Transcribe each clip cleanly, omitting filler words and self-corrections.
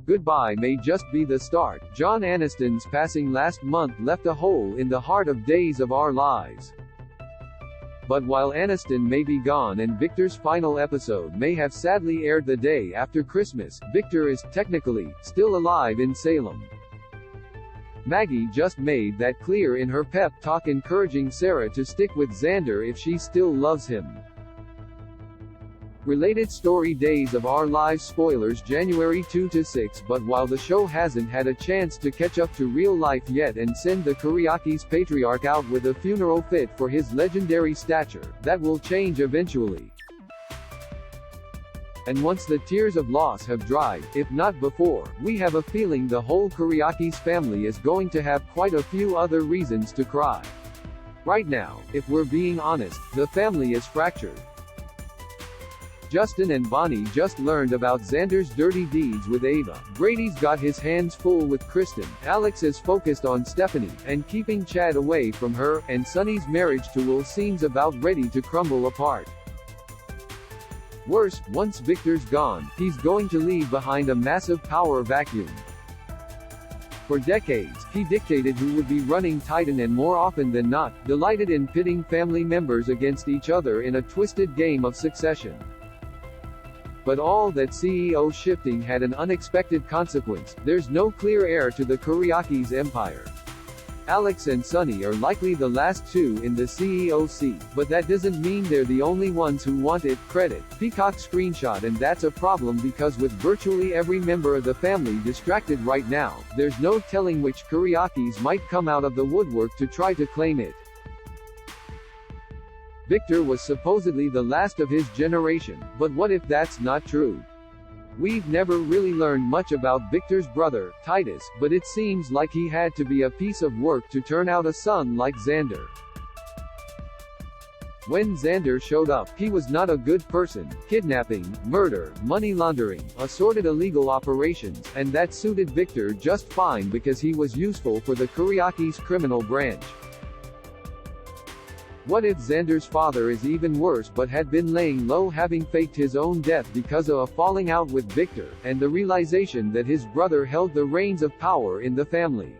goodbye may just be the start. John Aniston's passing last month left a hole in the heart of Days of Our Lives. But while Aniston may be gone and Victor's final episode may have sadly aired the day after Christmas, Victor is, technically, still alive in Salem. Maggie just made that clear in her pep talk, encouraging Sarah to stick with Xander if she still loves him. Related story: Days of Our Lives spoilers January 2-6. But while the show hasn't had a chance to catch up to real life yet and send the Kiriakis patriarch out with a funeral fit for his legendary stature, that will change eventually. And once the tears of loss have dried, if not before, we have a feeling the whole Kiriakis family is going to have quite a few other reasons to cry. Right now, if we're being honest, the family is fractured. Justin and Bonnie just learned about Xander's dirty deeds with Ava. Brady's got his hands full with Kristen. Alex is focused on Stephanie, and keeping Chad away from her, and Sonny's marriage to Will seems about ready to crumble apart. Worse, once Victor's gone, he's going to leave behind a massive power vacuum. For decades, he dictated who would be running Titan and more often than not, delighted in pitting family members against each other in a twisted game of succession. But all that CEO shifting had an unexpected consequence. There's no clear heir to the Kiriakis empire. Alex and Sonny are likely the last two in the CEO seat, but that doesn't mean they're the only ones who want it. Credit Peacock screenshot. And that's a problem because with virtually every member of the family distracted right now, there's no telling which Kiriakis might come out of the woodwork to try to claim it. Victor was supposedly the last of his generation, but what if that's not true? We've never really learned much about Victor's brother, Titus, but it seems like he had to be a piece of work to turn out a son like Xander. When Xander showed up, he was not a good person: kidnapping, murder, money laundering, assorted illegal operations, and that suited Victor just fine because he was useful for the Kiriakis criminal branch. What if Xander's father is even worse but had been laying low, having faked his own death because of a falling out with Victor, and the realization that his brother held the reins of power in the family?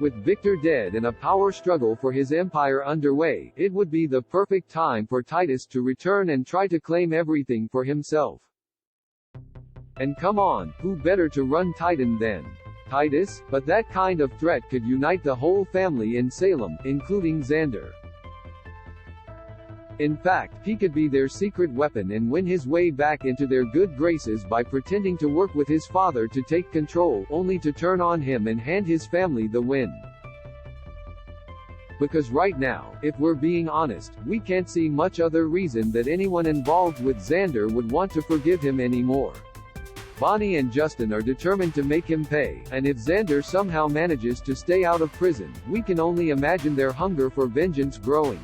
With Victor dead and a power struggle for his empire underway, it would be the perfect time for Titus to return and try to claim everything for himself. And come on, who better to run Titan than Titus? But that kind of threat could unite the whole family in Salem, including Xander. In fact, he could be their secret weapon and win his way back into their good graces by pretending to work with his father to take control, only to turn on him and hand his family the win. Because right now, if we're being honest, we can't see much other reason that anyone involved with Xander would want to forgive him anymore. Bonnie and Justin are determined to make him pay, and if Xander somehow manages to stay out of prison, we can only imagine their hunger for vengeance growing.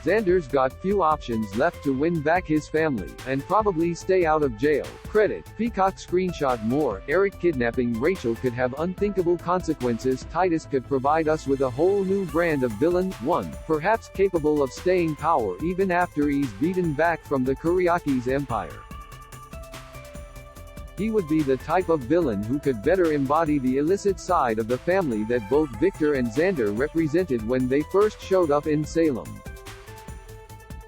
Xander's got few options left to win back his family, and probably stay out of jail. Credit Peacock screenshot. More Eric kidnapping Rachel could have unthinkable consequences. Titus could provide us with a whole new brand of villain, one, perhaps capable of staying power even after he's beaten back from the Kiriakis empire. He would be the type of villain who could better embody the illicit side of the family that both Victor and Xander represented when they first showed up in Salem.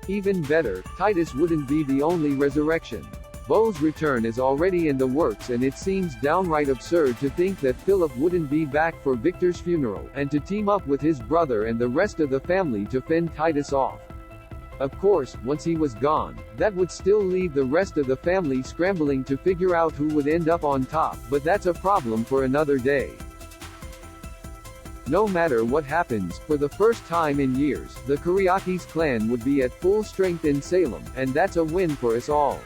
Even better, Titus wouldn't be the only resurrection. Beau's return is already in the works, and it seems downright absurd to think that Philip wouldn't be back for Victor's funeral, and to team up with his brother and the rest of the family to fend Titus off. Of course, once he was gone, that would still leave the rest of the family scrambling to figure out who would end up on top, but that's a problem for another day. No matter what happens, for the first time in years, the Kiriakis clan would be at full strength in Salem, and that's a win for us all.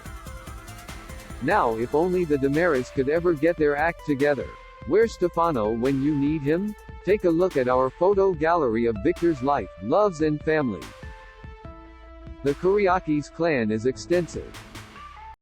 Now if only the Damaris could ever get their act together. Where's Stefano when you need him? Take a look at our photo gallery of Victor's life, loves and family. The Kiriakis clan is extensive.